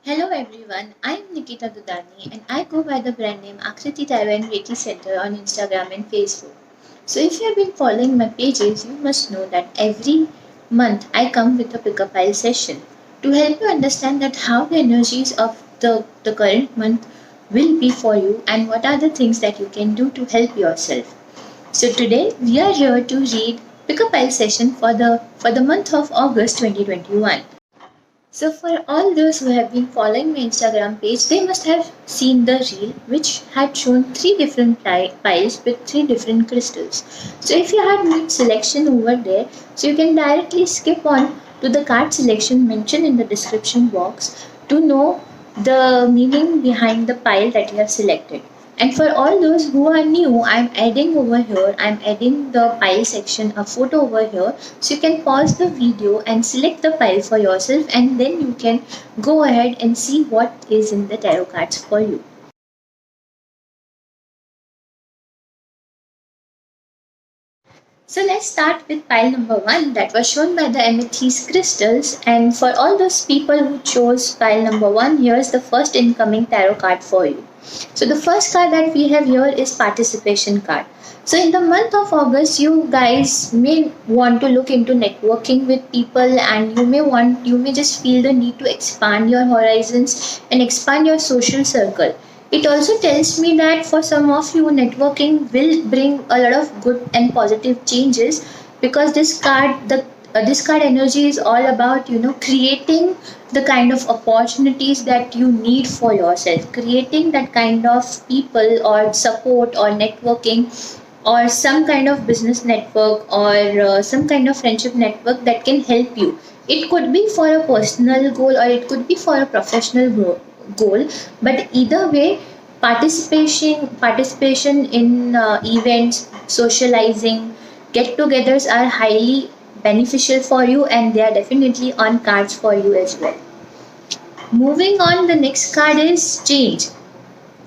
Hello everyone, I'm Nikita Dudani and I go by the brand name Akriti Taiwan Reiki Center on Instagram and Facebook. So if you have been following my pages, you must know that every month I come with a pickup pile session to help you understand that how the energies of the current month will be for you and what are the things that you can do to help yourself. So today we are here to read pickup pile session for the month of August 2021. So, for all those who have been following my Instagram page, they must have seen the reel which had shown three different piles with three different crystals. So, if you had made selection over there, so you can directly skip on to the card selection mentioned in the description box to know the meaning behind the pile that you have selected. And for all those who are new, I'm adding over here, I'm adding the pile section, a photo over here. So you can pause the video and select the pile for yourself and then you can go ahead and see what is in the tarot cards for you. So let's start with pile number one that was shown by the amethyst crystals. And for all those people who chose pile number one, here's the first incoming tarot card for you. So the first card that we have here is participation card. So in the month of August, you guys may want to look into networking with people and you may just feel the need to expand your horizons and expand your social circle. It also tells me that for some of you, networking will bring a lot of good and positive changes because this card energy is all about creating the kind of opportunities that you need for yourself, creating that kind of people or support or networking or some kind of business network or some kind of friendship network that can help you. It could be for a personal goal or it could be for a professional goal, but either way, participation in events, socializing, get-togethers are highly beneficial for you and they are definitely on cards for you as well. Moving on, the next card is change.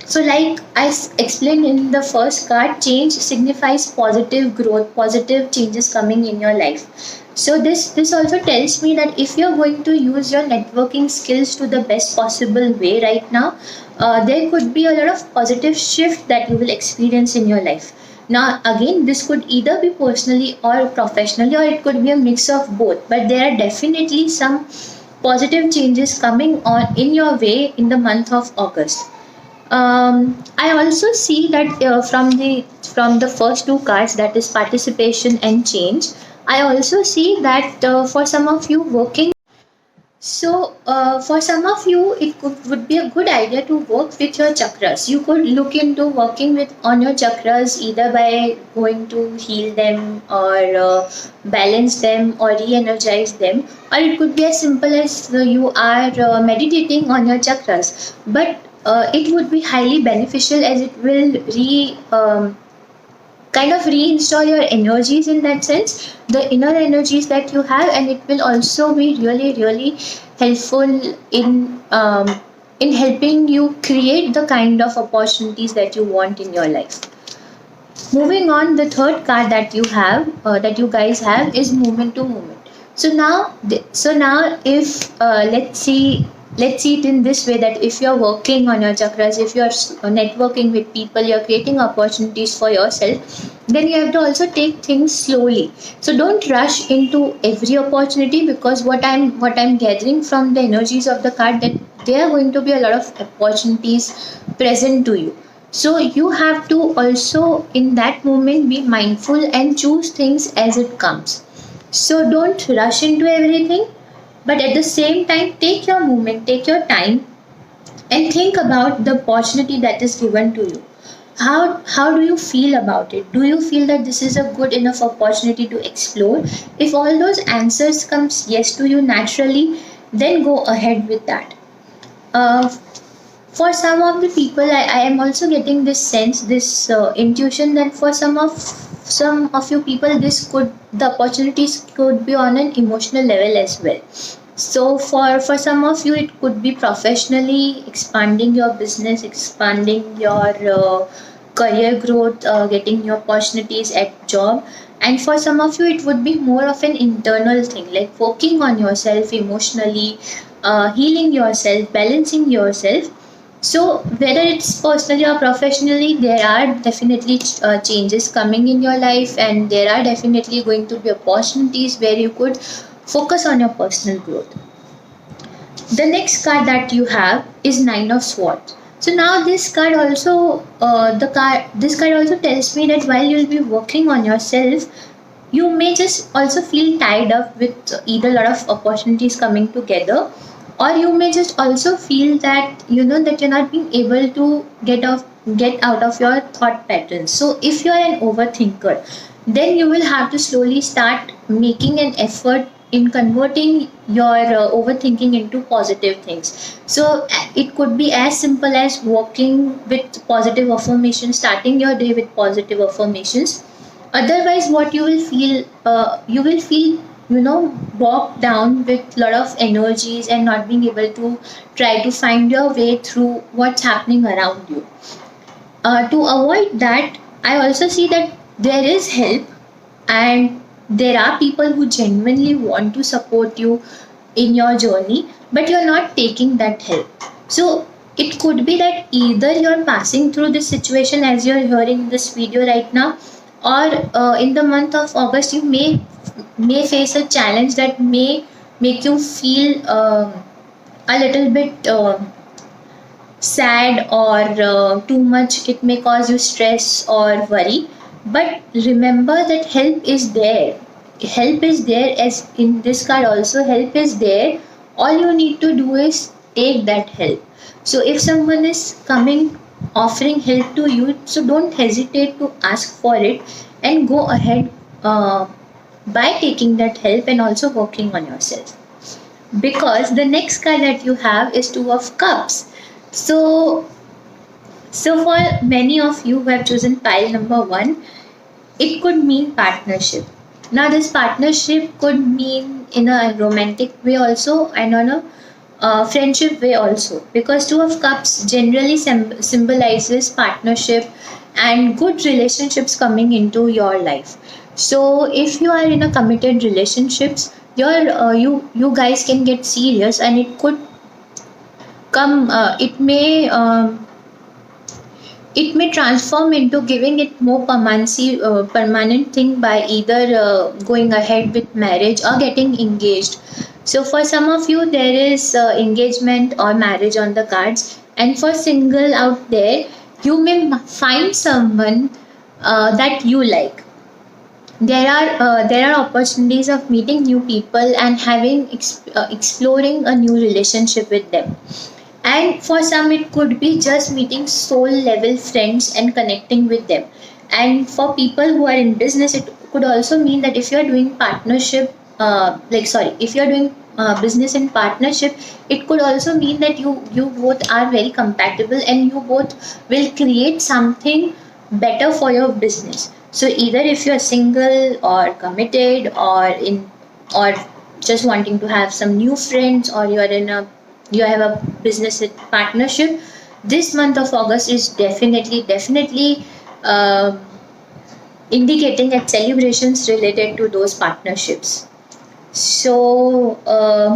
So, like I explained in the first card, change signifies positive growth, positive changes coming in your life. So, this also tells me that if you're going to use your networking skills to the best possible way right now, there could be a lot of positive shift that you will experience in your life. Now, again, this could either be personally or professionally, or it could be a mix of both. But there are definitely some positive changes coming on in your way in the month of August. I also see that from the first two cards, that is participation and change. I also see that for some of you working. So, for some of you, would be a good idea to work with your chakras. You could look into working with on your chakras either by going to heal them or balance them or re-energize them, or it could be as simple as you are meditating on your chakras. But it would be highly beneficial as it will kind of reinstall your energies in that sense, the inner energies that you have, and it will also be really helpful in helping you create the kind of opportunities that you want in your life. Moving on, the third card that you have that you guys have is movement to movement. So now if let's see it in this way, that if you're working on your chakras, if you're networking with people, you're creating opportunities for yourself, then you have to also take things slowly. So don't rush into every opportunity, because what I'm gathering from the energies of the card, that there are going to be a lot of opportunities present to you. So you have to also in that moment be mindful and choose things as it comes. So don't rush into everything, but at the same time take your moment, take your time, and think about the opportunity that is given to you. How do you feel about it? Do you feel that this is a good enough opportunity to explore? If all those answers comes yes to you naturally, then go ahead with that. uh, for some of the people, I am also getting this sense, this intuition, that for some of you people, this could the opportunities could be on an emotional level as well. So for some of you, it could be professionally expanding your business, expanding your career growth, getting new opportunities at job. And for some of you, it would be more of an internal thing, like working on yourself emotionally, healing yourself, balancing yourself. So whether it's personally or professionally, there are definitely changes coming in your life, and there are definitely going to be opportunities where you could focus on your personal growth. The next card that you have is Nine of Swords. So now this card also, this card also tells me that while you'll be working on yourself, you may just also feel tied up with either a lot of opportunities coming together, or you may just also feel that that you're not being able to get out of your thought patterns. So if you're an overthinker, then you will have to slowly start making an effort in converting your overthinking into positive things. So it could be as simple as walking with positive affirmations, starting your day with positive affirmations. Otherwise, what you will feel bogged down with a lot of energies and not being able to try to find your way through what's happening around you. To avoid that, I also see that there is help, and there are people who genuinely want to support you in your journey, but you're not taking that help. So it could be that either you're passing through this situation as you're hearing this video right now, or in the month of August you may face a challenge that may make you feel a little bit sad, or too much. It may cause you stress or worry, but remember that help is there. Help is there, as in this card also, help is there. All you need to do is take that help. So if someone is coming offering help to you, so don't hesitate to ask for it, and go ahead by taking that help and also working on yourself. Because the next card that you have is Two of Cups. So for many of you who have chosen pile number one, it could mean partnership. Now this partnership could mean in a romantic way also, and on a friendship way also, because Two of Cups generally symbolizes partnership and good relationships coming into your life. So if you are in a committed relationships, you guys can get serious, and it could come it may transform into giving it more permanent thing by either going ahead with marriage or getting engaged. So for some of you, there is engagement or marriage on the cards, and for single out there, you may find someone that you like. There are opportunities of meeting new people and having exploring a new relationship with them. And for some, it could be just meeting soul level friends and connecting with them. And for people who are in business, it could also mean that if you're doing partnership, if you're doing business in partnership, it could also mean that you both are very compatible, and you both will create something better for your business. So either if you're single or committed, or just wanting to have some new friends, or you have a business partnership, this month of August is definitely uh, indicating at celebrations related to those partnerships. So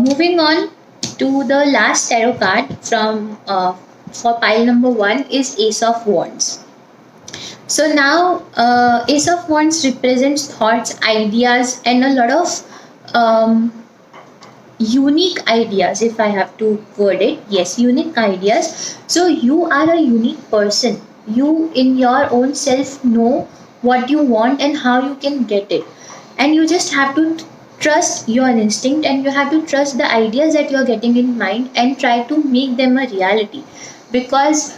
moving on to the last tarot card from for pile number one is Ace of Wands. So now Ace of Wands represents thoughts, ideas, and a lot of unique ideas. If I have to word it, yes, unique ideas. So you are a unique person. You in your own self know what you want and how you can get it, and you just have to trust your instinct, and you have to trust the ideas that you are getting in mind and try to make them a reality. Because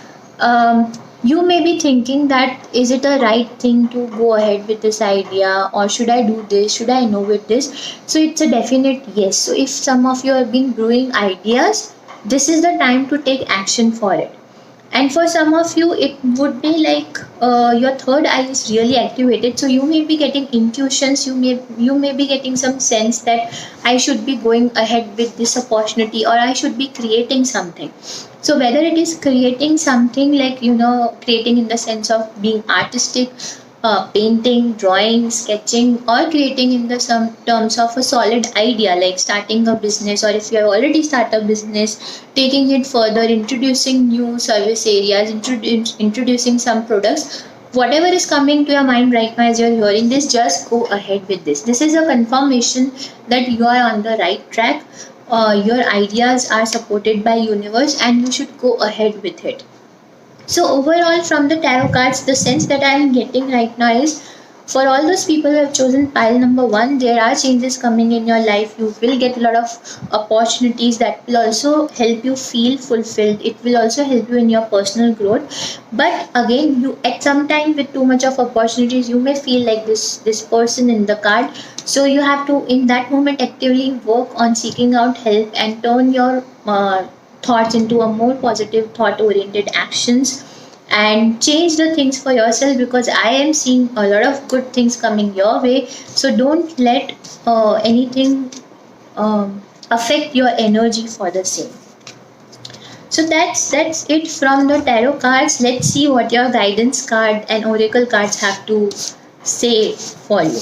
you may be thinking that is it a right thing to go ahead with this idea, or should I do this, should I innovate this? So it's a definite yes. So if some of you have been brewing ideas, this is the time to take action for it. And for some of you, it would be like your third eye is really activated, so you may be getting intuitions, you may be getting some sense that I should be going ahead with this opportunity, or I should be creating something. So whether it is creating something like creating in the sense of being artistic, painting, drawing, sketching, or creating in the some terms of a solid idea like starting a business, or if you have already started a business, taking it further, introducing new service areas, introducing some products. Whatever is coming to your mind right now as you're hearing this, just go ahead with this. This is a confirmation that you are on the right track. Your ideas are supported by universe and you should go ahead with it. So overall, from the tarot cards, the sense that I am getting right now is, for all those people who have chosen pile number one, there are changes coming in your life. You will get a lot of opportunities that will also help you feel fulfilled. It will also help you in your personal growth. But again, you at some time with too much of opportunities, you may feel like this person in the card. So you have to in that moment actively work on seeking out help and turn your thoughts into a more positive thought oriented actions and change the things for yourself, because I am seeing a lot of good things coming your way. So don't let anything affect your energy for the same. So that's it from the tarot cards. Let's see what your guidance card and oracle cards have to say for you.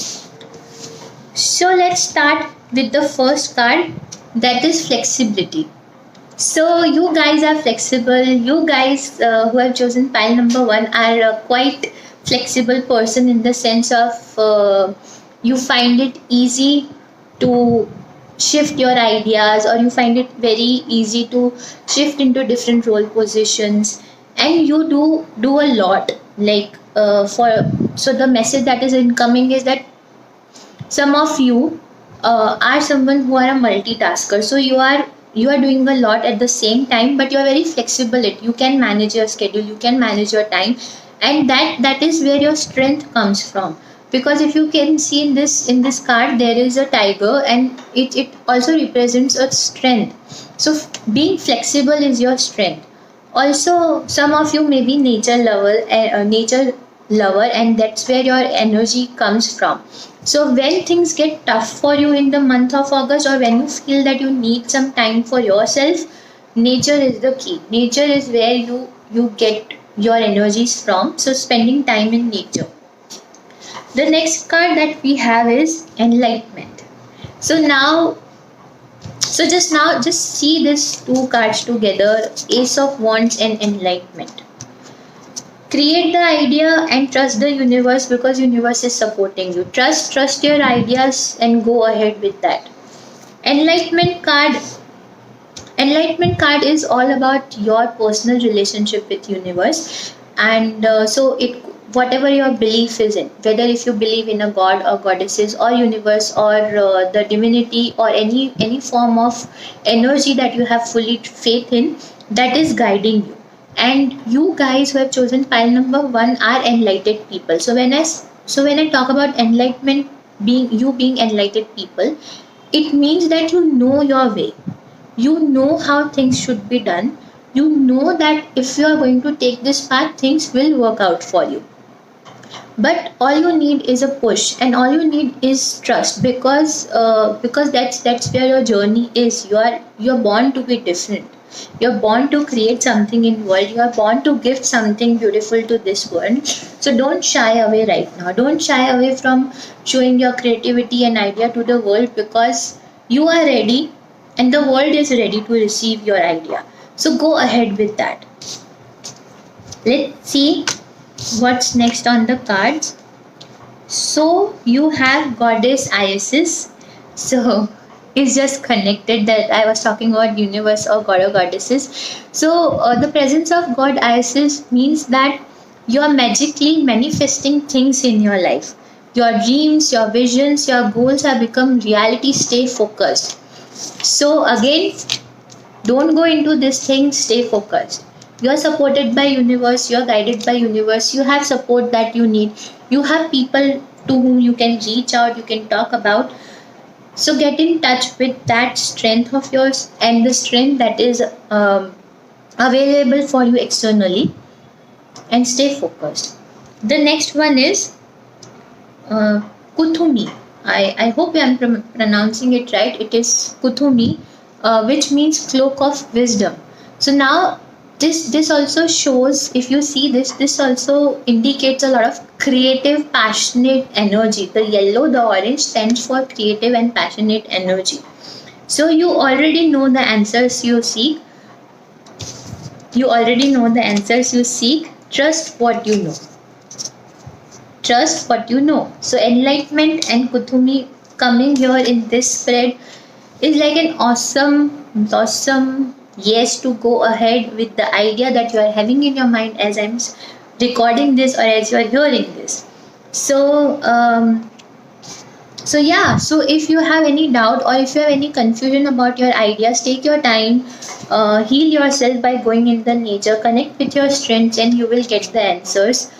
So let's start with the first card, that is flexibility. So you guys are flexible. You guys who have chosen pile number one are a quite flexible person in the sense of you find it easy to shift your ideas, or you find it very easy to shift into different role positions, and you do a lot like for so the message that is incoming is that some of you are someone who are a multitasker. So you are doing a lot at the same time, but you are very flexible. You can manage your schedule, you can manage your time, and that is where your strength comes from. Because if you can see in this card, there is a tiger, and it also represents a strength. So being flexible is your strength. Also, some of you may be nature lover, and that's where your energy comes from. So when things get tough for you in the month of August, or when you feel that you need some time for yourself, nature is the key. Nature is where you get your energies from. So spending time in nature. The next card that we have is enlightenment. So just see these two cards together, Ace of Wands and enlightenment. Create the idea and trust the universe, because universe is supporting you. Trust your ideas and go ahead with that. Enlightenment card is all about your personal relationship with universe, and so it whatever your belief is in, whether if you believe in a god or goddesses or universe or the divinity or any form of energy that you have fully faith in, that is guiding you. And you guys who have chosen pile number one are enlightened people. So when I talk about enlightenment, being enlightened people, it means that you know your way, you know how things should be done, you know that if you are going to take this path, things will work out for you. But all you need is a push, and all you need is trust, because that's where your journey is. You're born to be different. You're born to create something in world. You are born to give something beautiful to this world. So don't shy away right now. Don't shy away from showing your creativity and idea to the world, because you are ready and the world is ready to receive your idea. So go ahead with that. Let's see what's next on the cards. So you have goddess Isis. So it's just connected that I was talking about universe or god or goddesses. So the presence of god Isis means that you are magically manifesting things in your life. Your dreams, your visions, your goals have become reality. Stay focused. So again, don't go into this thing, stay focused. You are supported by universe, you are guided by universe, you have support that you need, you have people to whom you can reach out, you can talk about. So get in touch with that strength of yours and the strength that is available for you externally, and stay focused. The next one is Kuthumi. I hope I am pronouncing it right. It is Kuthumi, which means cloak of wisdom. So now this also shows, if you see this also indicates a lot of creative, passionate energy. The yellow, the orange stands for creative and passionate energy. So you already know the answers you seek. You already know the answers you seek. Trust what you know. Trust what you know. So enlightenment and Kuthumi coming here in this spread is like an awesome yes to go ahead with the idea that you are having in your mind as I'm recording this or as you are hearing this. So yeah, so if you have any doubt or if you have any confusion about your ideas, take your time, heal yourself by going in the nature, connect with your strengths, and you will get the answers.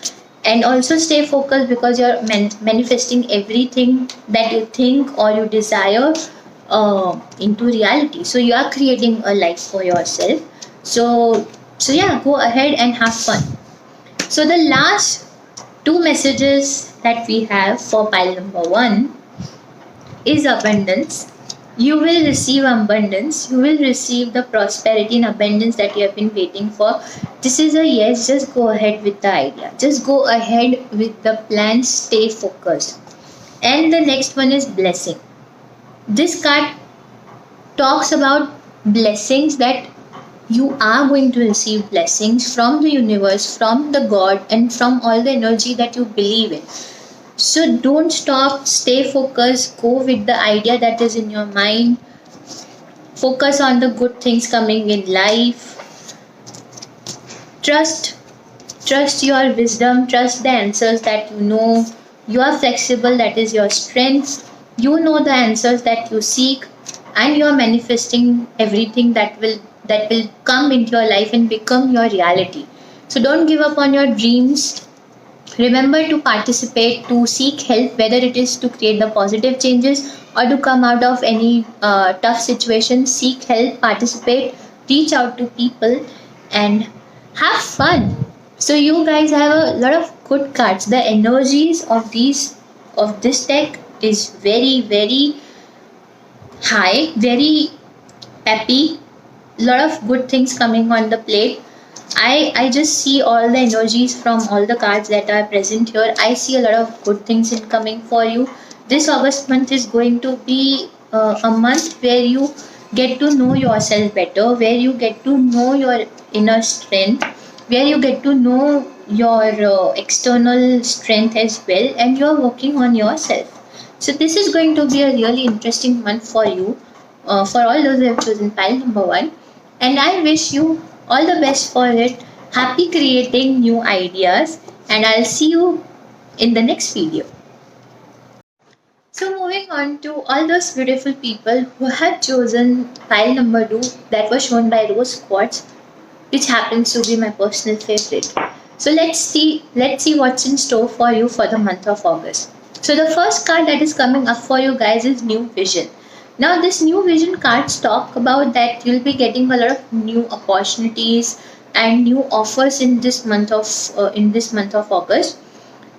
And also stay focused, because you're manifesting everything that you think or you desire into reality. So you are creating a life for yourself. So yeah, go ahead and have fun. So the last two messages that we have for pile number 1 is abundance. You will receive abundance. You will receive the prosperity and abundance that you have been waiting for. This is a yes. Just go ahead with the idea. Just go ahead with the plan. Stay focused. And the next one is blessing. This card talks about blessings, that you are going to receive blessings from the universe, from the God, and from all the energy that you believe in. So don't stop, stay focused, go with the idea that is in your mind. Focus on the good things coming in life. Trust your wisdom, trust the answers that you know. You are flexible, that is your strength. You know the answers that you seek, and you are manifesting everything that will come into your life and become your reality. So don't give up on your dreams. Remember to participate, to seek help, whether it is to create the positive changes or to come out of any tough situation. Seek help, participate, reach out to people, and have fun. So you guys have a lot of good cards. The energies of this deck is very, very high, very peppy. Lot of good things coming on the plate. I just see all the energies from all the cards that are present here. I see a lot of good things incoming for you. This August month is going to be a month where you get to know yourself better, where you get to know your inner strength, where you get to know your external strength as well, and you're working on yourself. So this is going to be a really interesting month for you, for all those who have chosen pile number 1. And I wish you all the best for it. Happy creating new ideas, and I'll see you in the next video. So moving on to all those beautiful people who have chosen pile number 2, that was shown by Rose Quartz, which happens to be my personal favorite. So let's see what's in store for you for the month of August. So the first card that is coming up for you guys is New Vision. Now this New Vision cards talk about that you'll be getting a lot of new opportunities and new offers in this month of August.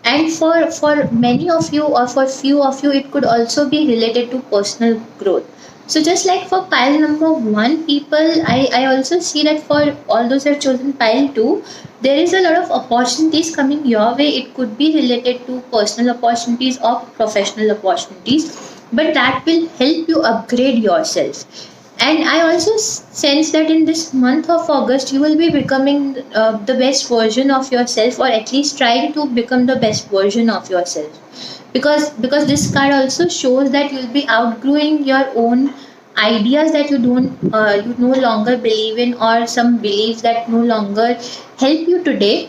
And for many of you, or for few of you, it could also be related to personal growth. So just like for pile number 1 people, I also see that for all those who have chosen pile 2, there is a lot of opportunities coming your way. It could be related to personal opportunities or professional opportunities, but that will help you upgrade yourself. And I also sense that in this month of August, you will be becoming the best version of yourself, or at least trying to become the best version of yourself. Because this card also shows that you'll be outgrowing your own ideas that you no longer believe in, or some beliefs that no longer help you today.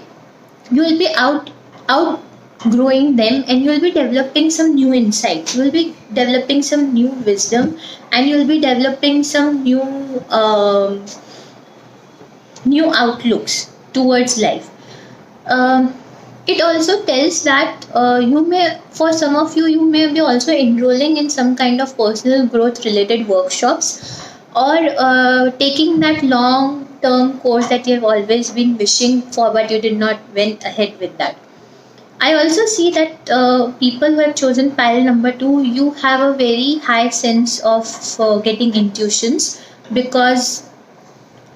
You will be outgrowing them, and you will be developing some new insights. You will be developing some new wisdom, and you will be developing some new outlooks towards life. It also tells that for some of you, you may be also enrolling in some kind of personal growth related workshops, or taking that long term course that you have always been wishing for, but you did not went ahead with that. I also see that people who have chosen pile number 2, you have a very high sense of getting intuitions, because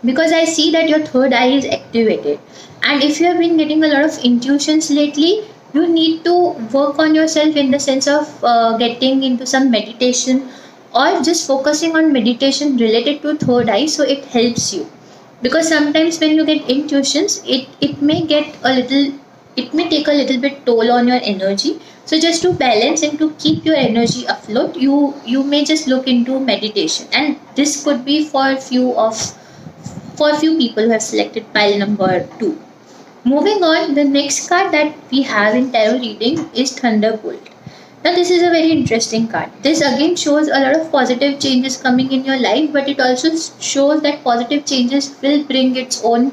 because I see that your third eye is activated. And if you have been getting a lot of intuitions lately, you need to work on yourself in the sense of getting into some meditation, or just focusing on meditation related to third eye, so it helps you. Because sometimes when you get intuitions, it may get a little, it may take a little bit toll on your energy. So just to balance and to keep your energy afloat, you may just look into meditation, and this could be for a few people who have selected pile number 2. Moving on, the next card that we have in tarot reading is Thunderbolt. Now, this is a very interesting card. This again shows a lot of positive changes coming in your life, but it also shows that positive changes will bring its own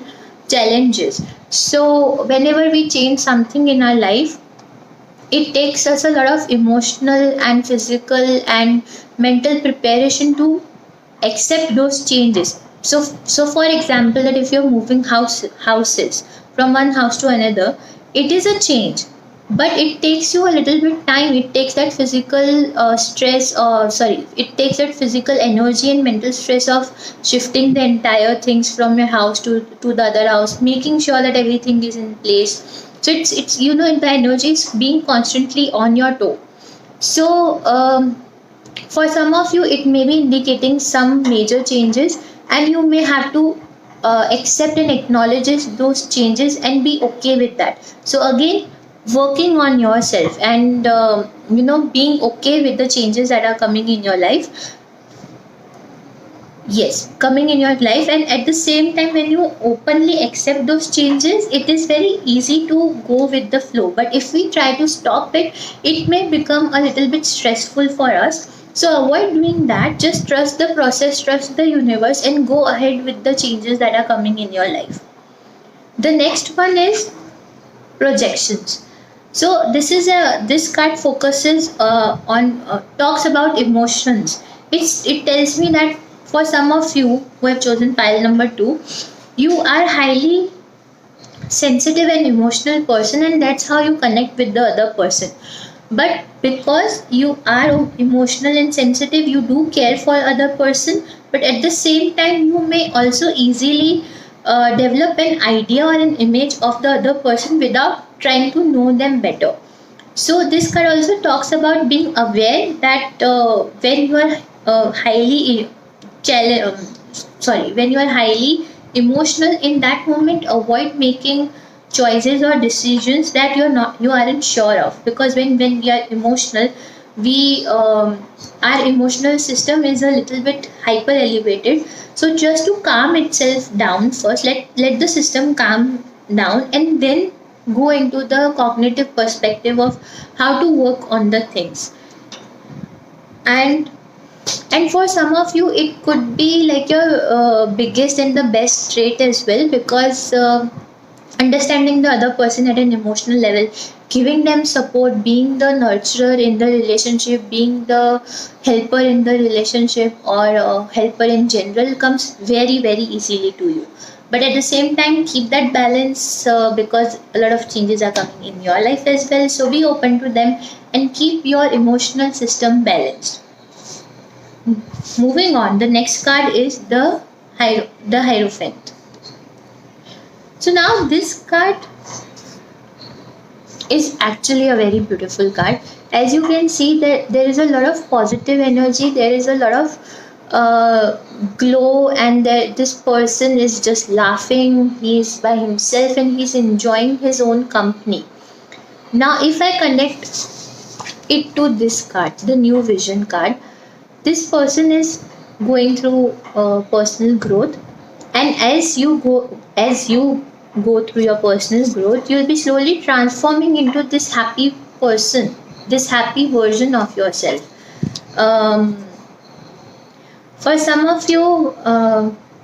challenges. So, whenever we change something in our life, it takes us a lot of emotional and physical and mental preparation to accept those changes. So for example, that if you're moving houses from one house to another, it is a change, but it takes you a little bit time. It takes that physical stress, or sorry, it takes that physical energy and mental stress of shifting the entire things from your house to the other house, making sure that everything is in place. So it's the energy is being constantly on your toe. So for some of you, it may be indicating some major changes, and you may have to accept and acknowledge those changes and be okay with that. So again, working on yourself and being okay with the changes that are coming in your life. Yes, coming in your life, and at the same time, when you openly accept those changes, it is very easy to go with the flow. But if we try to stop it, it may become a little bit stressful for us. So avoid doing that. Just trust the process, trust the universe, and go ahead with the changes that are coming in your life. The next one is projections. So this card focuses on talks about emotions. It tells me that for some of you who have chosen pile number 2, you are highly sensitive and emotional person, and that's how you connect with the other person. But because you are emotional and sensitive, you do care for other person, but at the same time you may also easily develop an idea or an image of the other person without trying to know them better. So this card also talks about being aware that when you are highly when you are highly emotional in that moment, avoid making choices or decisions that you aren't sure of, because when we are emotional, we our emotional system is a little bit hyper elevated. So just to calm itself down first, let the system calm down, and then go into the cognitive perspective of how to work on the things. And for some of you, it could be like your biggest and the best trait as well, because understanding the other person at an emotional level, giving them support, being the nurturer in the relationship, being the helper in the relationship, or helper in general, comes very very easily to you. But at the same time, keep that balance, because a lot of changes are coming in your life as well, so be open to them and keep your emotional system balanced. Moving on, the next card is the Hierophant. So now this card is actually a very beautiful card. As you can see, that there is a lot of positive energy, there is a lot of glow, and this person is just laughing, he's by himself and he's enjoying his own company. Now if I connect it to this card, the New Vision card, this person is going through personal growth, and as you go through your personal growth, you'll be slowly transforming into this happy person, this happy version of yourself. For some of you,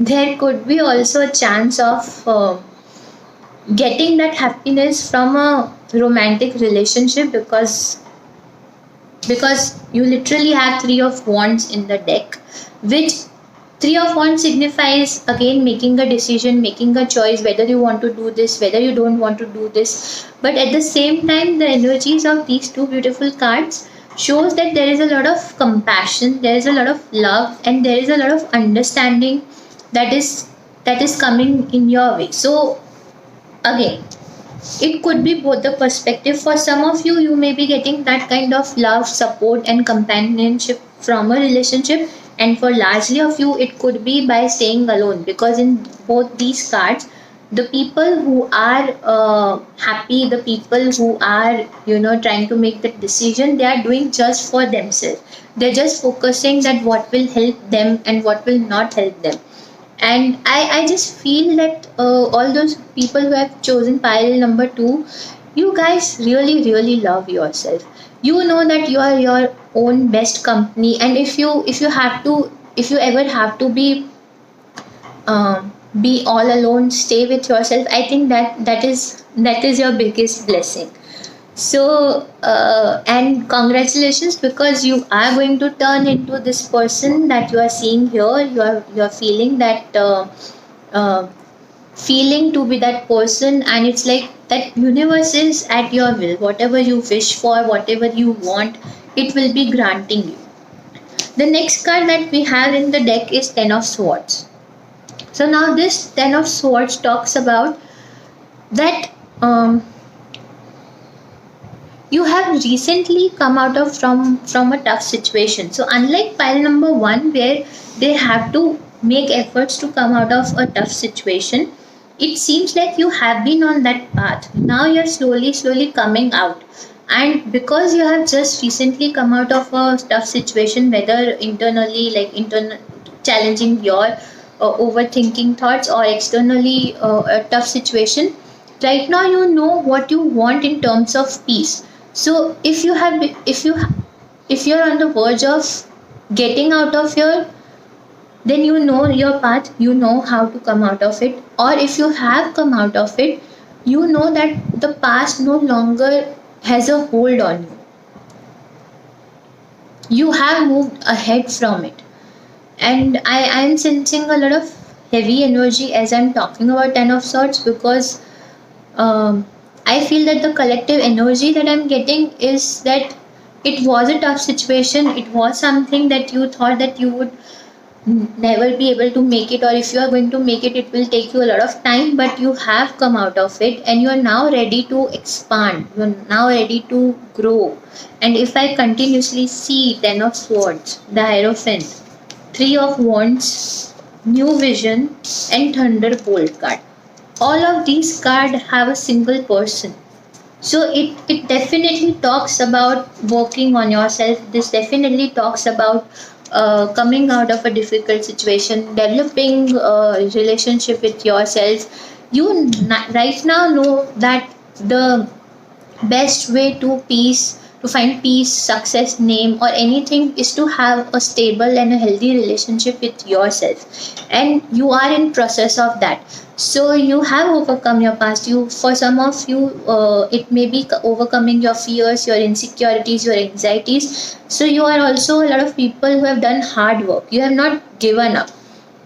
there could be also a chance of getting that happiness from a romantic relationship, because you literally have 3 of Wands in the deck, which 3 of Wands signifies again making a decision, making a choice, whether you want to do this, whether you don't want to do this. But at the same time, the energies of these 2 beautiful cards shows that there is a lot of compassion, there is a lot of love, and there is a lot of understanding that is that is coming in your way. So again, it could be both the perspective. For some of you, you may be getting that kind of love, support, and companionship from a relationship, and for largely of you, it could be by staying alone, because in both these cards, the people who are happy, the people who are, trying to make the decision, they are doing just for themselves. They're just focusing that what will help them and what will not help them. And I just feel that all those people who have chosen pile number two, you guys really, really love yourself. You know that you are your own best company, and if you ever have to be all alone, stay with yourself. I think that is your biggest blessing. So, and congratulations, because you are going to turn into this person that you are seeing here. You are feeling that uh, feeling to be that person, and it's like that universe is at your will. Whatever you wish for, whatever you want, it will be granting you. The next card that we have in the deck is Ten of Swords. So now this Ten of Swords talks about that. You have recently come out of from a tough situation. So unlike pile number one, where they have to make efforts to come out of a tough situation, it seems like you have been on that path. Now you're slowly coming out, and because you have just recently come out of a tough situation, whether internally, like internal challenging your overthinking thoughts, or externally a tough situation, right now you know what you want in terms of peace. So if you're on the verge of getting out of here, then you know your path, you know how to come out of it. Or if you have come out of it, you know that the past no longer has a hold on you. You have moved ahead from it. And I am sensing a lot of heavy energy as I'm talking about Ten of Swords, because I feel that the collective energy that I'm getting is that it was a tough situation. It was something that you thought that you would never be able to make it, or if you are going to make it, it will take you a lot of time, but you have come out of it, and you are now ready to expand. You are now ready to grow. And if I continuously see Ten of Swords, the Hierophant, Three of Wands, New Vision, and Thunderbolt card, all of these cards have a single person. So it definitely talks about working on yourself. This definitely talks about coming out of a difficult situation, developing a relationship with yourself. You right now know that the best way to find peace, success, name, or anything is to have a stable and a healthy relationship with yourself, and you are in process of that. So you have overcome your past. You, for some of you, it may be overcoming your fears, your insecurities, your anxieties. So you are also a lot of people who have done hard work. You have not given up.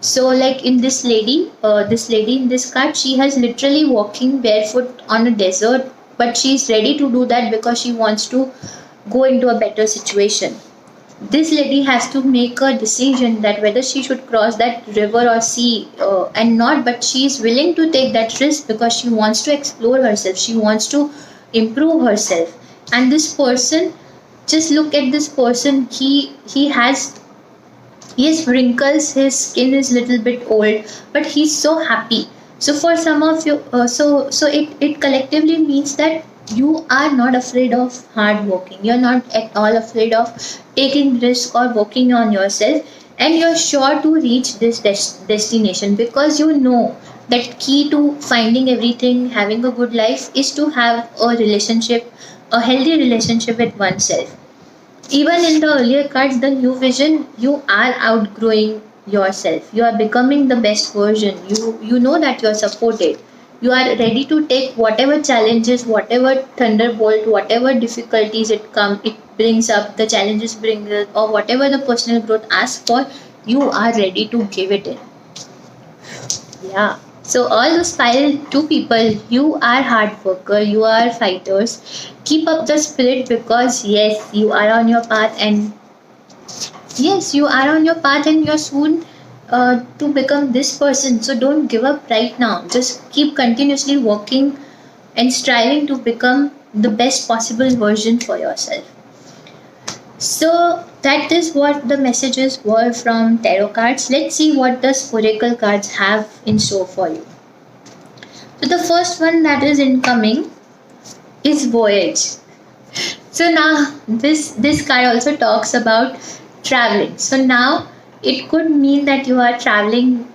So like in this lady in this card, she has literally walking barefoot on a desert, but she's ready to do that because she wants to go into a better situation. This lady has to make a decision that whether she should cross that river or sea, and not, but she is willing to take that risk because she wants to explore herself, she wants to improve herself. And this person, just look at this person, he has wrinkles, his skin is little bit old, but he's so happy. So for some of you, it collectively means that you are not afraid of hard working. You're not at all afraid of taking risk or working on yourself, and you're sure to reach this destination, because you know that key to finding everything, having a good life, is to have a relationship, a healthy relationship with oneself. Even in the earlier cards, the New Vision, you are outgrowing yourself. You are becoming the best version. You know that you are supported. You are ready to take whatever challenges, whatever thunderbolt, whatever difficulties it brings up, the challenges bring it, or whatever the personal growth asks for, you are ready to give it in. Yeah. So all those pile two people, you are hard worker, you are fighters. Keep up the spirit, because yes, you are on your path, and yes, you are on your path, and you're soon to become this person. So don't give up right now. Just keep continuously working and striving to become the best possible version for yourself. So that is what the messages were from tarot cards. Let's see what the oracle cards have in store for you. So the first one that is incoming is voyage. So now this card also talks about traveling. So now it could mean that you are traveling.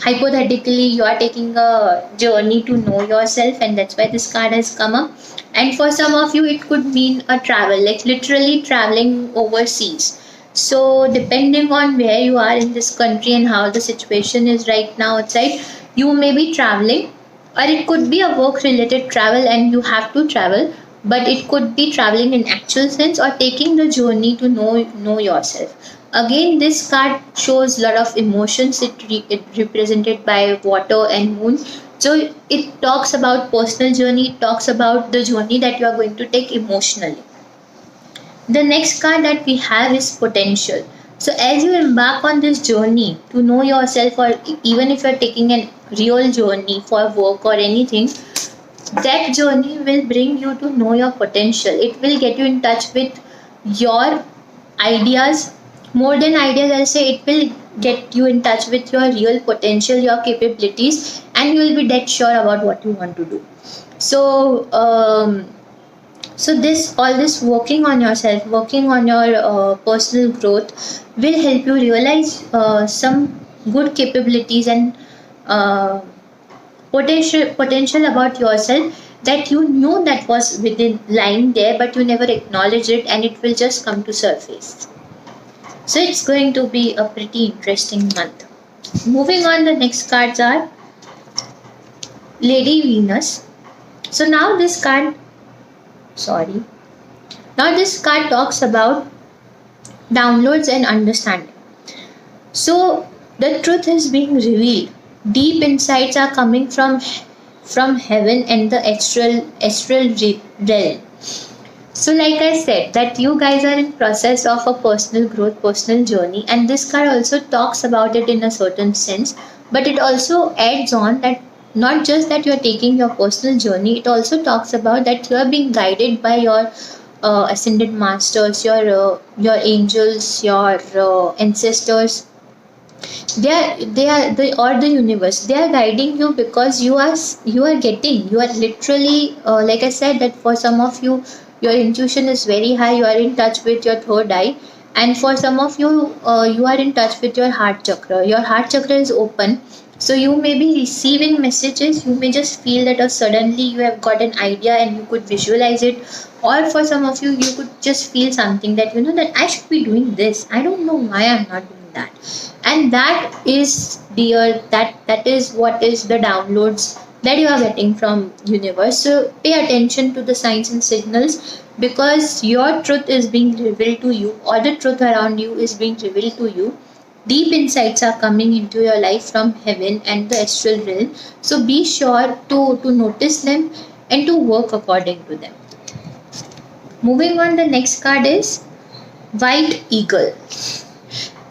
Hypothetically, you are taking a journey to know yourself, and that's why this card has come up. And for some of you, it could mean a travel, like literally traveling overseas. So, depending on where you are in this country and how the situation is right now outside, you may be traveling, or it could be a work related travel and you have to travel, but it could be traveling in actual sense or taking the journey to know yourself. Again, this card shows a lot of emotions. It represented by water and moon. So it talks about personal journey. It talks about the journey that you are going to take emotionally. The next card that we have is potential. So as you embark on this journey to know yourself, or even if you're taking a real journey for work or anything, that journey will bring you to know your potential. It will get you in touch with your ideas. More than ideas, I'll say it will get you in touch with your real potential, your capabilities, and you will be dead sure about what you want to do. So so this all this working on yourself, working on your personal growth will help you realize some good capabilities and uh, potential about yourself that you knew that was within lying there, but you never acknowledged it, and it will just come to surface. So it's going to be a pretty interesting month. Moving on, the next cards are Lady Venus. So now this card, sorry, now this card talks about downloads and understanding. So the truth is being revealed. Deep insights are coming from heaven and the astral realm. So like I said, that you guys are in process of a personal growth, personal journey, and this card also talks about it in a certain sense, but it also adds on that not just that you are taking your personal journey, it also talks about that you are being guided by your ascended masters, your angels, your ancestors. Or the universe, they are guiding you, because you are literally like I said, that for some of you your intuition is very high, you are in touch with your third eye, and for some of you you are in touch with your heart chakra. Your heart chakra is open, so you may be receiving messages. You may just feel that, or suddenly you have got an idea and you could visualize it, or for some of you you could just feel something that you know that I should be doing this, I don't know why I'm not doing that. And that is that is what is the downloads that you are getting from universe. So pay attention to the signs and signals, because your truth is being revealed to you, or the truth around you is being revealed to you. Deep insights are coming into your life from heaven and the astral realm, so be sure to notice them and to work according to them. Moving on, the next card is White Eagle,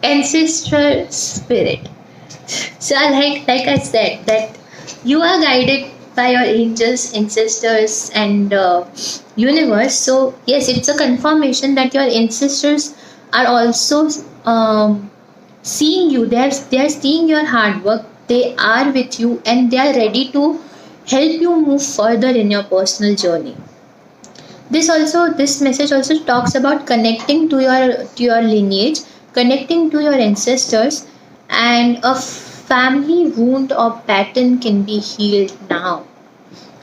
ancestral spirit. So like I said, that you are guided by your angels, ancestors, and universe. So yes, it's a confirmation that your ancestors are also seeing you. They are seeing your hard work, they are with you, and they are ready to help you move further in your personal journey. This message also talks about connecting to your lineage, connecting to your ancestors, and a family wound or pattern can be healed now.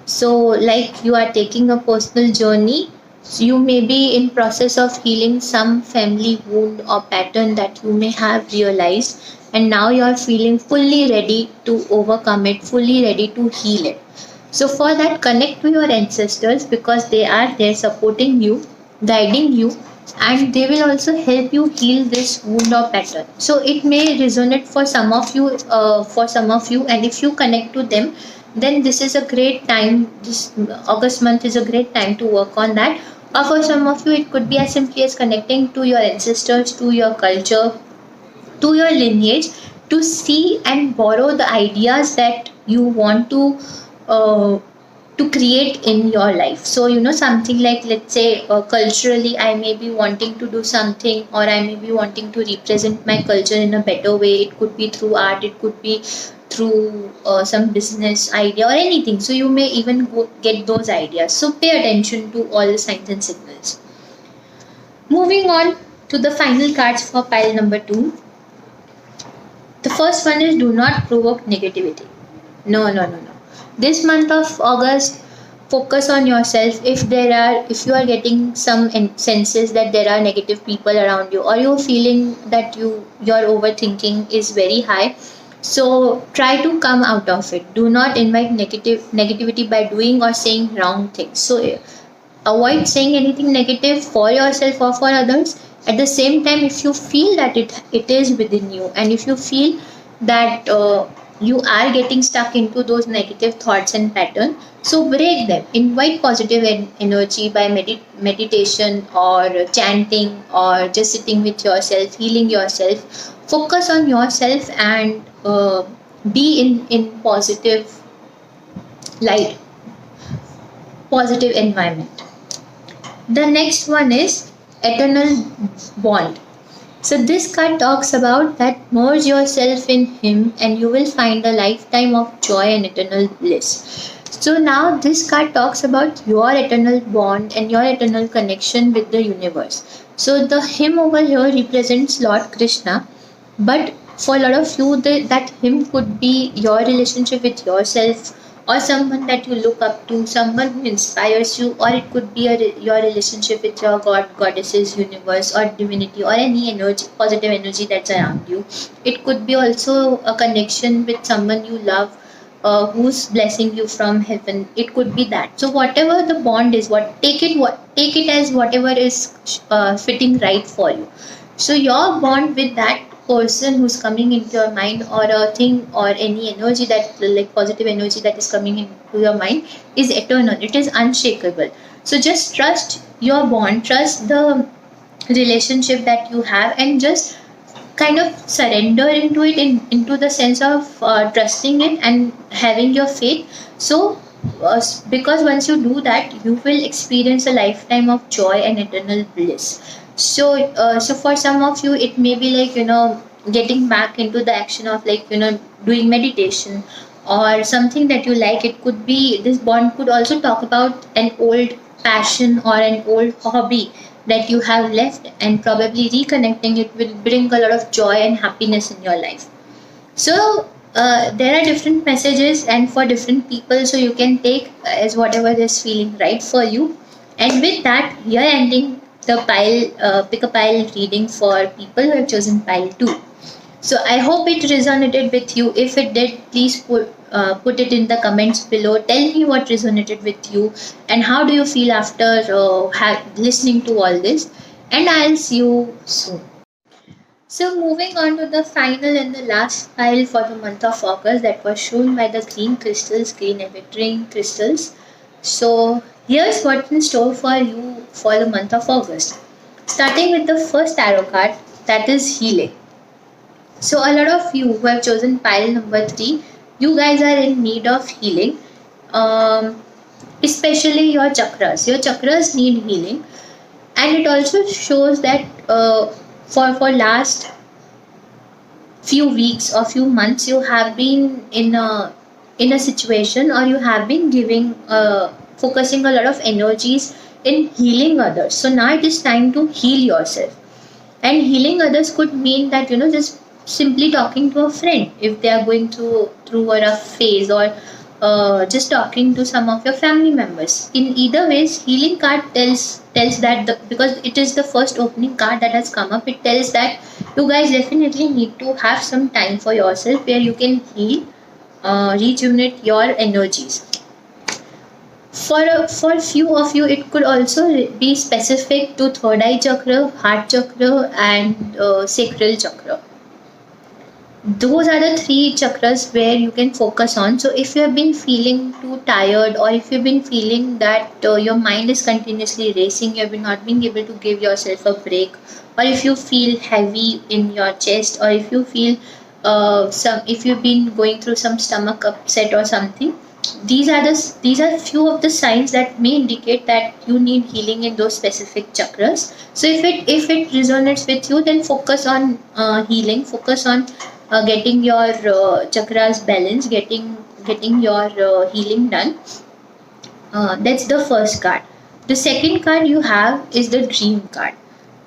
So like you are taking a personal journey, so you may be in process of healing some family wound or pattern that you may have realized, and now you are feeling fully ready to overcome it, fully ready to heal it. So for that, connect to your ancestors, because they are there supporting you, guiding you, and they will also help you heal this wound or pattern. So it may resonate for some of you, and if you connect to them, then this is a great time. This August month is a great time to work on that. Or for some of you, it could be as simply as connecting to your ancestors, to your culture, to your lineage to see and borrow the ideas that you want uh, to create in your life. So something like, let's say, culturally I may be wanting to do something, or I may be wanting to represent my culture in a better way. It could be through art, it could be through some business idea or anything. So you may even get those ideas. So pay attention to all the signs and signals. Moving on to the final cards for pile number 2. The first one is, do not provoke negativity. No, no, no, no. This month of August, focus on yourself. If you are getting some senses that there are negative people around you, or you're feeling that your overthinking is very high, so try to come out of it. Do not invite negativity by doing or saying wrong things. So avoid saying anything negative for yourself or for others. At the same time, if you feel that it is within you, and if you feel that you are getting stuck into those negative thoughts and pattern, so break them. Invite positive energy by meditation or chanting, or just sitting with yourself, healing yourself. Focus on yourself and be in positive light, positive environment. The next one is eternal bond. So this card talks about that merge yourself in him and you will find a lifetime of joy and eternal bliss. So now this card talks about your eternal bond and your eternal connection with the universe. So the him over here represents Lord Krishna, but for a lot of you, that him could be your relationship with yourself, or someone that you look up to, someone who inspires you, or it could be your relationship with your god, goddesses, universe, or divinity, or any energy, positive energy that's around you. It could be also a connection with someone you love, who's blessing you from heaven. It could be that. So whatever the bond is, take it as whatever is fitting right for you. So your bond with that person who's coming into your mind, or a thing, or any energy, that like positive energy that is coming into your mind, is eternal. It is unshakable. So just trust your bond, trust the relationship that you have, and just kind of surrender into it, into the sense of trusting it and having your faith. So because once you do that, you will experience a lifetime of joy and eternal bliss. So for some of you, it may be like getting back into the action of like doing meditation or something that you like. It could be, this bond could also talk about an old passion or an old hobby that you have left, and probably reconnecting it will bring a lot of joy and happiness in your life. So there are different messages and for different people, so you can take as whatever is feeling right for you. And with that, we are ending the pick a pile reading for people who have chosen pile 2. So I hope it resonated with you. If it did, please put it in the comments below. Tell me what resonated with you and how do you feel after listening to all this. And I'll see you soon. So moving on to the final and the last pile for the month of August, that was shown by the green crystals, green evergreen crystals. So here's what's in store for you for the month of August. Starting with the first tarot card, that is healing. So a lot of you who have chosen pile number 3, you guys are in need of healing, especially your chakras. Your chakras need healing, and it also shows that for last few weeks or few months, you have been in a situation, or you have been giving focusing a lot of energies in healing others. So now it is time to heal yourself. And healing others could mean that just simply talking to a friend if they are going through a rough phase, or just talking to some of your family members. In either ways, healing card tells that because it is the first opening card that has come up, it tells that you guys definitely need to have some time for yourself where you can heal, rejuvenate your energies. For few of you, it could also be specific to third eye chakra, heart chakra, and sacral chakra. Those are the three chakras where you can focus on. So if you have been feeling too tired, or if you've been feeling that your mind is continuously racing, you have been not being able to give yourself a break, or if you feel heavy in your chest, or if you feel if you've been going through some stomach upset or something, these are few of the signs that may indicate that you need healing in those specific chakras. So if it resonates with you, then focus on healing, focus on getting your chakras balanced, getting your healing done. That's the first card. The second card you have is the dream card.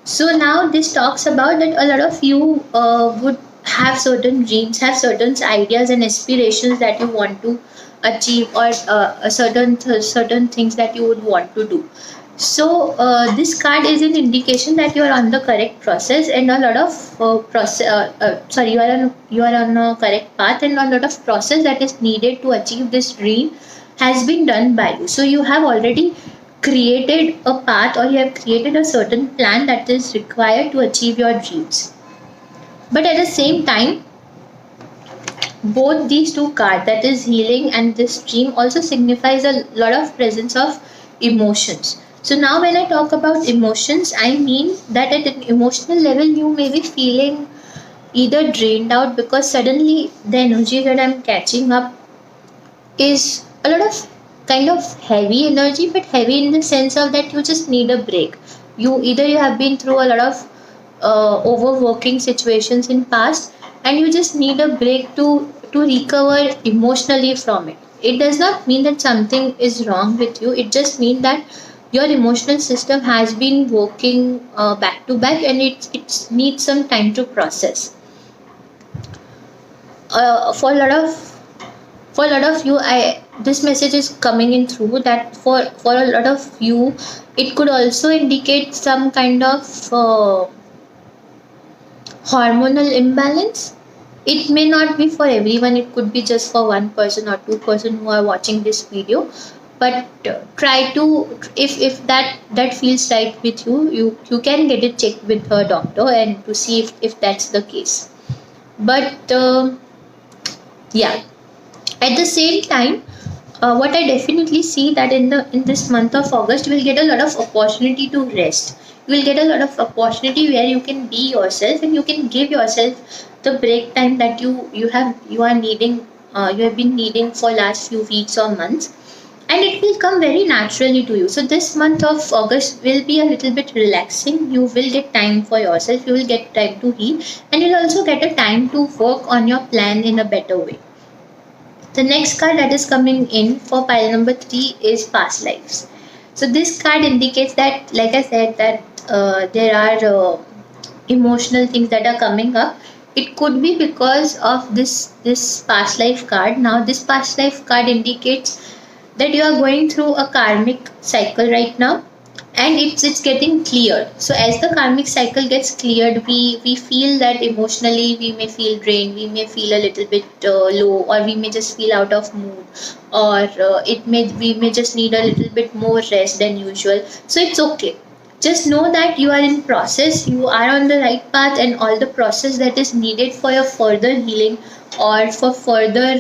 So now this talks about that a lot of you would have certain dreams, have certain ideas and aspirations that you want to achieve, or certain things that you would want to do. So this card is an indication that you are on the correct process, and a lot of you are on a correct path, and a lot of process that is needed to achieve this dream has been done by you. So you have already created a path, or you have created a certain plan that is required to achieve your dreams. But at the same time, both these two cards, that is healing and this dream, also signifies a lot of presence of emotions. So now when I talk about emotions, I mean that at an emotional level you may be feeling either drained out, because suddenly the energy that I'm catching up is a lot of kind of heavy energy, but heavy in the sense of that you just need a break. You have been through a lot of overworking situations in past, and you just need a break to recover emotionally from it. It does not mean that something is wrong with you, it just means that your emotional system has been working back to back, and it needs some time to process. For a lot of you, I this message is coming in through that for a lot of you, it could also indicate some kind of hormonal imbalance. It may not be for everyone, it could be just for one person or two-person who are watching this video. But try to, if that feels right with you, you can get it checked with a doctor and to see if that's the case. But yeah, at the same time, what I definitely see that in this month of August, you will get a lot of opportunity to rest. You will get a lot of opportunity where you can be yourself, and you can give yourself the break time that you are needing. You have been needing for last few weeks or months, and it will come very naturally to you. So this month of August will be a little bit relaxing. You will get time for yourself. You will get time to heal, and you'll also get a time to work on your plan in a better way. The next card that is coming in for pile number 3 is past lives. So this card indicates that, like I said, that there are emotional things that are coming up. It could be because of this past life card. Now this past life card indicates that you are going through a karmic cycle right now, and it's getting cleared. So as the karmic cycle gets cleared, we feel that emotionally we may feel drained, we may feel a little bit low, or we may just feel out of mood, or we may just need a little bit more rest than usual. So it's okay, just know that you are in process, you are on the right path, and all the process that is needed for your further healing or for further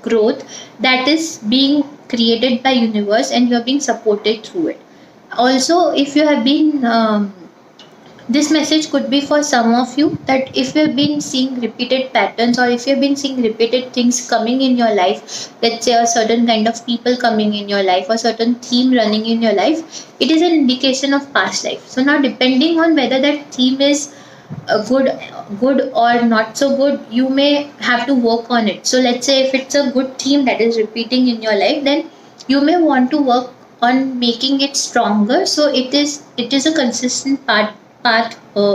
growth, that is being created by universe, and you are being supported through it. Also, if you have been this message could be for some of you, that if you have been seeing repeated patterns, or if you have been seeing repeated things coming in your life, let's say a certain kind of people coming in your life, or certain theme running in your life, it is an indication of past life. So now, depending on whether that theme is good or not so good, you may have to work on it. So let's say if it's a good theme that is repeating in your life, then you may want to work on making it stronger, so it is a consistent part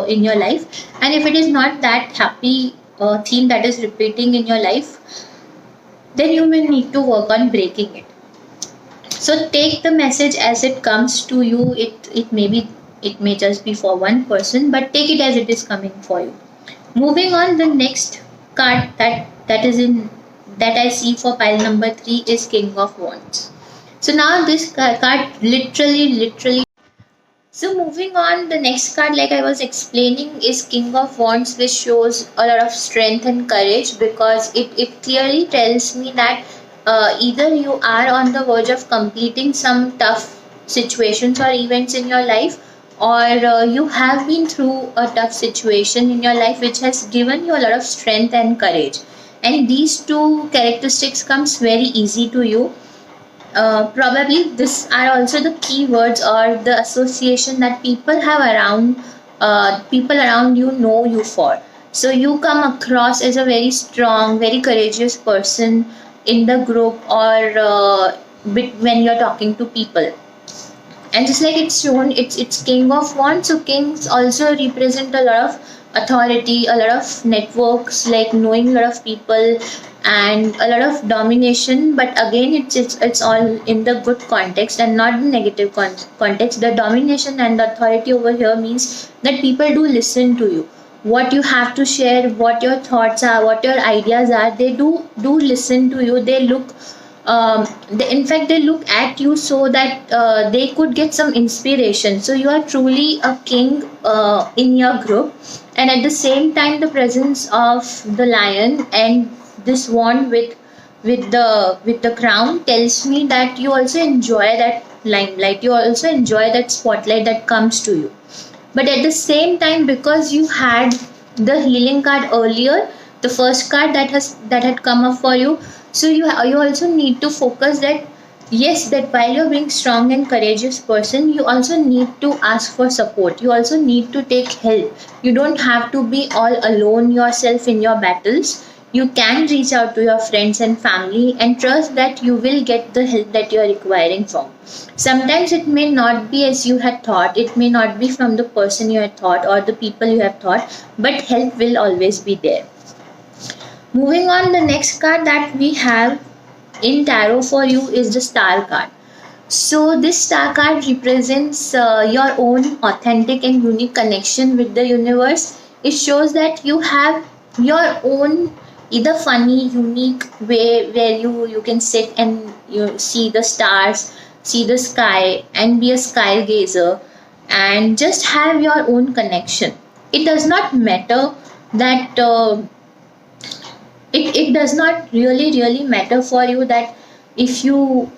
in your life. And if it is not that happy theme that is repeating in your life, then you may need to work on breaking it. So take the message as it comes to you. It may just be for one person, but take it as it is coming for you. Moving on, the next card that I see for pile number 3 is King of Wands. So now this card literally So moving on, the next card, like I was explaining, is King of Wands, which shows a lot of strength and courage, because it clearly tells me that either you are on the verge of completing some tough situations or events in your life, or you have been through a tough situation in your life which has given you a lot of strength and courage. And these two characteristics comes very easy to you. Probably these are also the keywords or the association that people around you know you for. So you come across as a very strong, very courageous person in the group, or when you're talking to people. And just like it's shown, it's King of Wands. So kings also represent a lot of authority, a lot of networks, like knowing a lot of people, and a lot of domination. But again, it's all in the good context and not the negative context. The domination and the authority over here means that people do listen to you, what you have to share, what your thoughts are, what your ideas are. They do listen to you. They look, in fact, they look at you so that they could get some inspiration. So you are truly a king in your group. And at the same time, the presence of the lion and this wand with the crown tells me that you also enjoy that limelight, you also enjoy that spotlight that comes to you. But at the same time, because you had the healing card earlier, the first card that had come up for you, so you also need to focus that, yes, that while you're being strong and courageous person, you also need to ask for support, you also need to take help. You don't have to be all alone yourself in your battles. You can reach out to your friends and family and trust that you will get the help that you are requiring from. Sometimes it may not be as you had thought, it may not be from the person you had thought or the people you have thought, but help will always be there. Moving on, the next card that we have in tarot for you is the Star card. So this star card represents your own authentic and unique connection with the universe. It shows that you have your own either funny, unique way where you can sit and you see the stars, see the sky, and be a sky gazer, and just have your own connection. It does not matter that it does not really matter for you that if you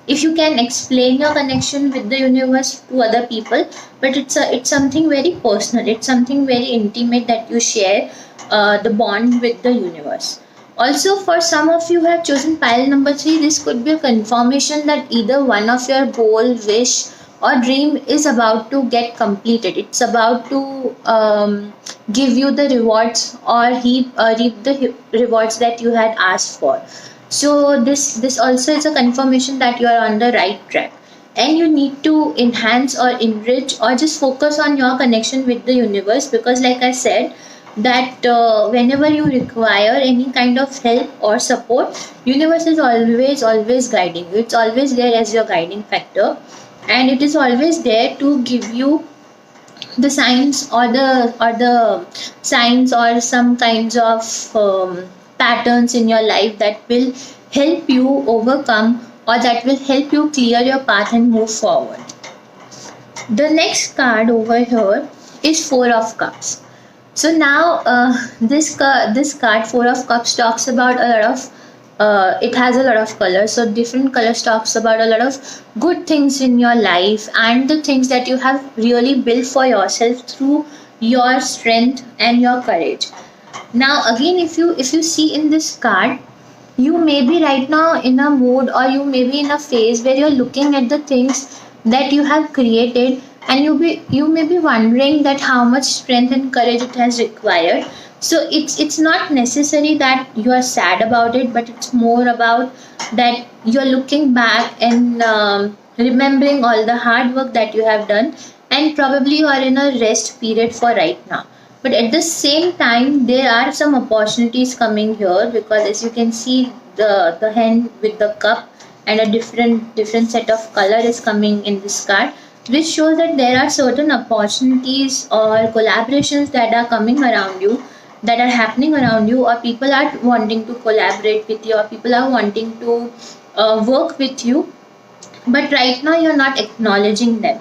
can explain your connection with the universe to other people, but it's something very personal, it's something very intimate that you share, the bond with the universe. Also, for some of you who have chosen pile number 3, this could be a confirmation that either one of your goal, wish, or dream is about to get completed. It's about to give you the rewards or reap the rewards that you had asked for. So this also is a confirmation that you are on the right track, and you need to enhance or enrich or just focus on your connection with the universe, because like I said, that whenever you require any kind of help or support, universe is always guiding you. It's always there as your guiding factor, and it is always there to give you the signs or the signs or some kinds of patterns in your life that will help you overcome, or that will help you clear your path and move forward. The next card over here is Four of Cups. So now this card Four of Cups talks about a lot of it has a lot of colors. So different colors talks about a lot of good things in your life and the things that you have really built for yourself through your strength and your courage. Now again, if you see in this card, you may be right now in a mood, or you may be in a phase where you're looking at the things that you have created, and you may be wondering that how much strength and courage it has required. So it's not necessary that you are sad about it, but it's more about that you're looking back and remembering all the hard work that you have done, and probably you are in a rest period for right now. But at the same time, there are some opportunities coming here, because as you can see, the hand with the cup and a different set of color is coming in this card, which shows that there are certain opportunities or collaborations that are coming around you, that are happening around you, or people are wanting to collaborate with you, or people are wanting to work with you, but right now you're not acknowledging them.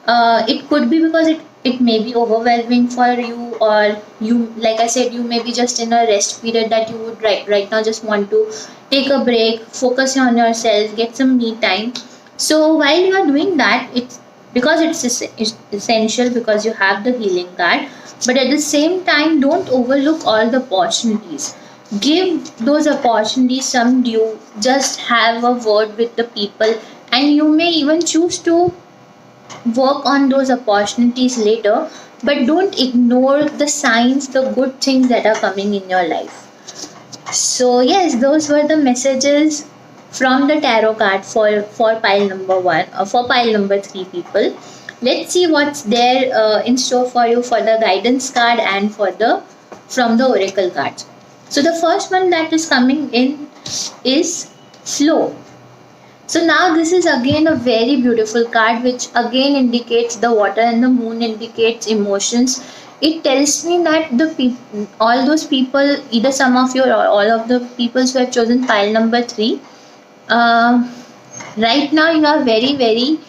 It could be because it may be overwhelming for you, or you, like I said, you may be just in a rest period that you would right now just want to take a break, focus on yourself, get some me time. So while you are doing that, it's because it's essential, because you have the healing card, but at the same time, don't overlook all the opportunities. Give those opportunities some due. Just have a word with the people, and you may even choose to work on those opportunities later, but don't ignore the signs, the good things that are coming in your life. So yes, those were the messages from the tarot card for pile number one, for pile number three people. Let's see what's there in store for you for the guidance card and for the from the oracle cards. So the first one that is coming in is flow. So now this is again a very beautiful card, which again indicates the water, and the moon indicates emotions. It tells me that the people, all those people, either some of you or all of the people who have chosen pile number three, uh, right now you are very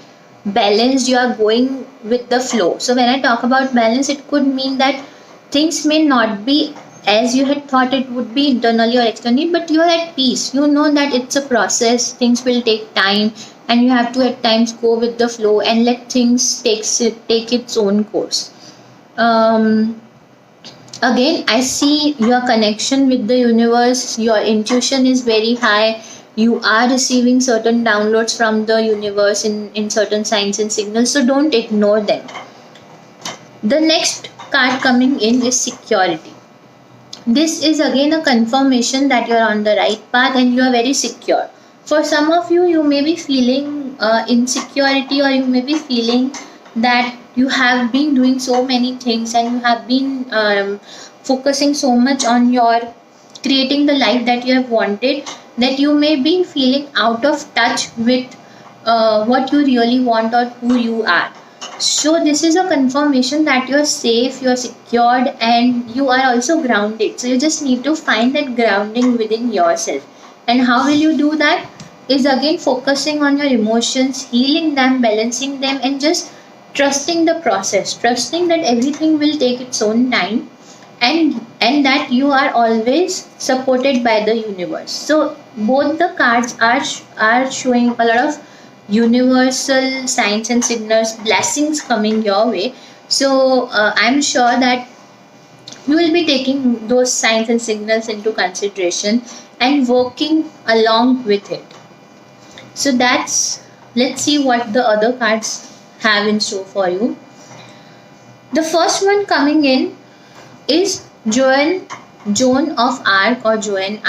balanced. You are going with the flow. So when I talk about balance, it could mean that things may not be as you had thought it would be internally or externally, but you are at peace. You know that it's a process, things will take time, and you have to at times go with the flow and let things take its own course. um, Again, I see your connection with the universe, your intuition is very high. You are receiving certain downloads from the universe in certain signs and signals, so don't ignore them. The next card coming in is security. This is again a confirmation that you are on the right path and you are very secure. For some of you, you may be feeling insecurity, or you may be feeling that you have been doing so many things and you have been focusing so much on your creating the life that you have wanted, that you may be feeling out of touch with what you really want or who you are. So this is a confirmation that you're safe, you're secured, and you are also grounded. So you just need to find that grounding within yourself. And how will you do that? Is again focusing on your emotions, healing them, balancing them, and just trusting the process, trusting that everything will take its own time, and that you are always supported by the universe. So both the cards are showing a lot of universal signs and signals, blessings coming your way. So I'm sure that you will be taking those signs and signals into consideration and working along with it. So that's, let's see what the other cards have in store for you. The first one coming in is Joan of Arc, or Joan.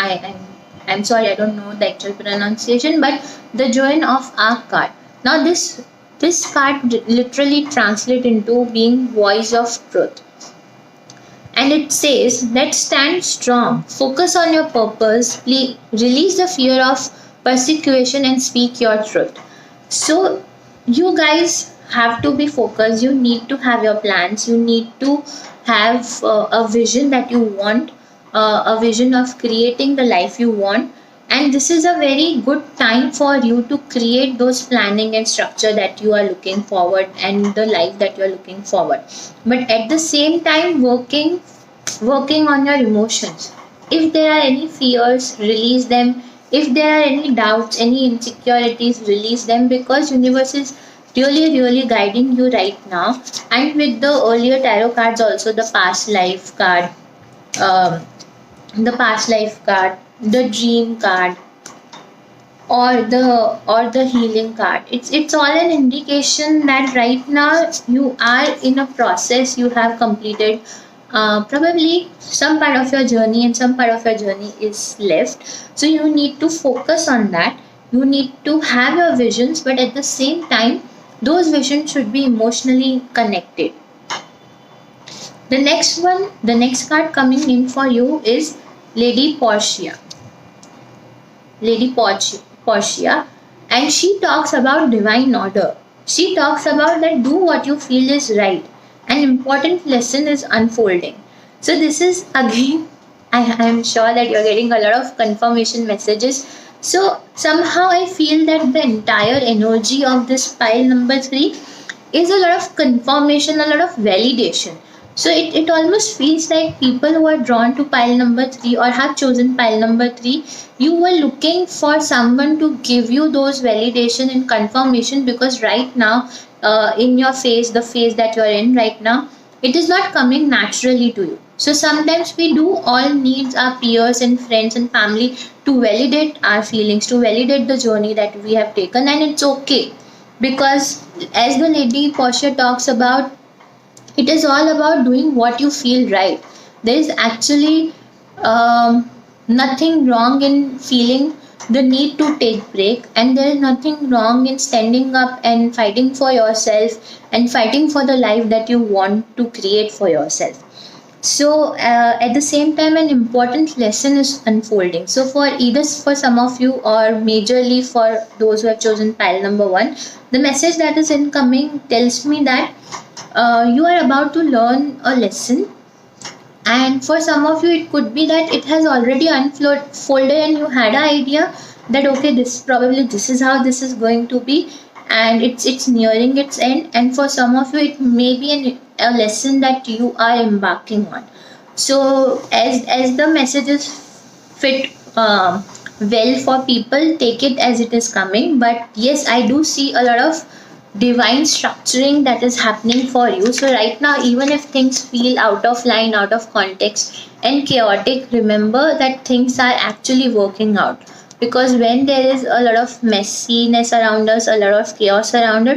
I'm sorry, I don't know the actual pronunciation, but the Joan of Arc card. Now this card literally translates into being voice of truth, and it says that stand strong, focus on your purpose, release the fear of persecution, and speak your truth. So you guys have to be focused. You need to have your plans. You need to have a vision that you want, a vision of creating the life you want. And this is a very good time for you to create those planning and structure that you are looking forward, and the life that you are looking forward. But at the same time, working on your emotions. If there are any fears, release them. If there are any doubts, any insecurities, release them, because universe is really guiding you right now. And with the earlier tarot cards also, the past life card, um, the dream card, or the healing card, it's all an indication that right now you are in a process. You have completed probably some part of your journey, and some part of your journey is left. So you need to focus on that. You need to have your visions, but at the same time, those visions should be emotionally connected. The next card coming in for you is Lady Portia. Portia, and she talks about divine order. She talks about that do what you feel is right. An important lesson is unfolding. So this is again, I am sure that you're getting a lot of confirmation messages. So somehow I feel that the entire energy of this pile number three is a lot of confirmation, a lot of validation. So it almost feels like people who are drawn to pile number 3 or have chosen pile number 3, you were looking for someone to give you those validation and confirmation, because right now, in your phase, the phase that you're in right now, it is not coming naturally to you. So sometimes we do all needs our peers and friends and family to validate our feelings, to validate the journey that we have taken, and it's okay, because as the lady Portia talks about, it is all about doing what you feel right. There is actually nothing wrong in feeling the need to take break, and there is nothing wrong in standing up and fighting for yourself and fighting for the life that you want to create for yourself. So at the same time, an important lesson is unfolding. So for either for some of you or majorly for those who have chosen pile number 1, the message that is incoming tells me that you are about to learn a lesson, and for some of you it could be that it has already unfolded and you had an idea that okay, this is how this is going to be, and it's nearing its end. And for some of you it may be a lesson that you are embarking on. So as the messages fit well for people, take it as it is coming. But yes, I do see a lot of divine structuring that is happening for you. So right now, even if things feel out of line, out of context and chaotic, remember that things are actually working out, because when there is a lot of messiness around us, a lot of chaos around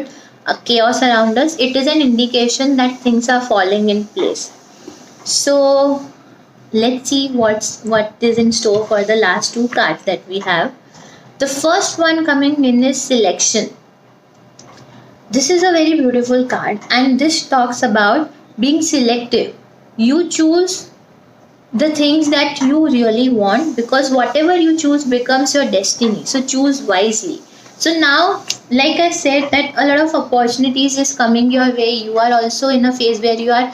us, it is an indication that things are falling in place. So let's see what is in store for the last 2 cards that we have. The first one coming in is selection. This is a very beautiful card, and this talks about being selective. You choose the things that you really want, because whatever you choose becomes your destiny. So choose wisely. So now, like I said, that a lot of opportunities is coming your way. You are also in a phase where you are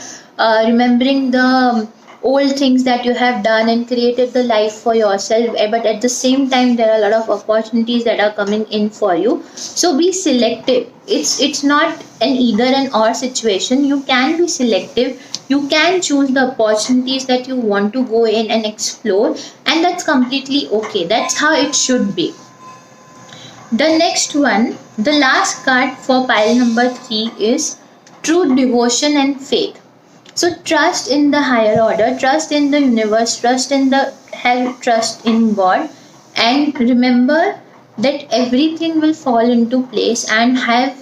remembering the old things that you have done and created the life for yourself, but at the same time there are a lot of opportunities that are coming in for you. So be selective. It's not an either and or situation. You can be selective, you can choose the opportunities that you want to go in and explore, and that's completely okay. That's how it should be. The next one, the last card for pile number 3, is true devotion and faith. So trust in the higher order, trust in the universe, trust in God, and remember that everything will fall into place, and have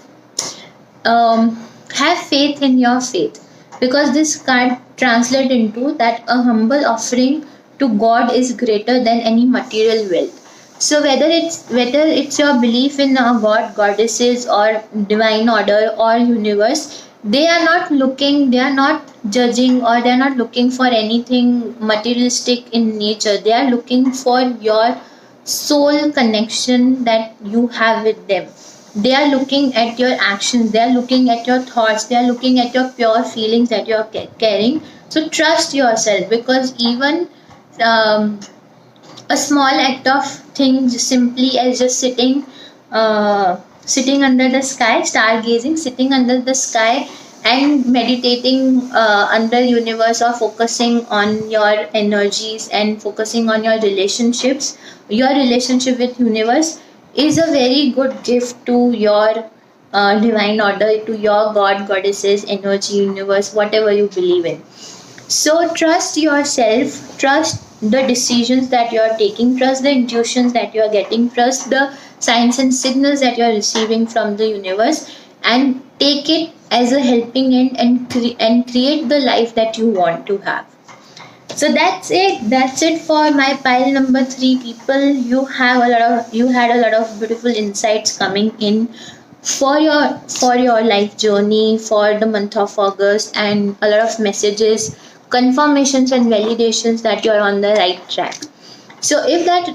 faith in your faith, because this card translates into that a humble offering to God is greater than any material wealth. So whether it's your belief in a god, goddesses, or divine order or universe, they are not judging, or they are not looking for anything materialistic in nature. They are looking for your soul connection that you have with them. They are looking at your actions, they are looking at your thoughts, they are looking at your pure feelings that you are carrying. So trust yourself, because even a small act of things, simply as just sitting under the sky, stargazing, sitting under the sky and meditating under universe, or focusing on your energies and focusing on your relationships, your relationship with universe is a very good gift to your divine order, to your god, goddesses, energy, universe, whatever you believe in. So trust yourself, trust the decisions that you are taking, trust the intuitions that you are getting, trust the signs and signals that you are receiving from the universe, and take it as a helping hand, and create the life that you want to have. So that's it for my pile number 3 people. You had a lot of beautiful insights coming in for your life journey for the month of August, and a lot of messages, confirmations and validations that you're on the right track. So if that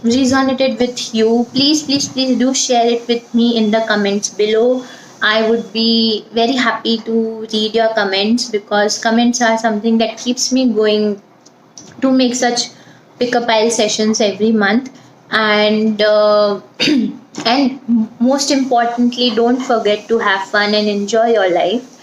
resonated with you, please do share it with me in the comments below. I would be very happy to read your comments, because comments are something that keeps me going to make such pick a pile sessions every month. And and most importantly, don't forget to have fun and enjoy your life.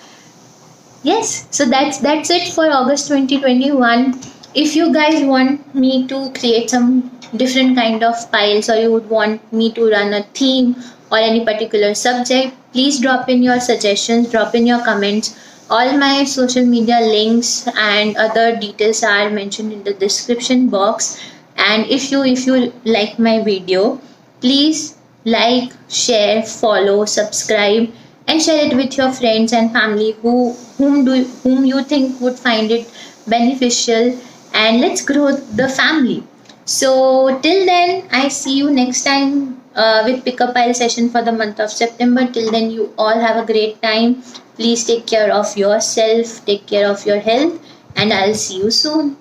Yes, so that's it for August 2021. If you guys want me to create some different kind of files, or you would want me to run a theme or any particular subject, please drop in your suggestions, drop in your comments. All my social media links and other details are mentioned in the description box. And if you like my video, please like, share, follow, subscribe, and share it with your friends and family whom you think would find it beneficial, and let's grow the family. So till then, I see you next time with pickup pile session for the month of September. Till then, you all have a great time. Please take care of yourself, take care of your health, and I'll see you soon.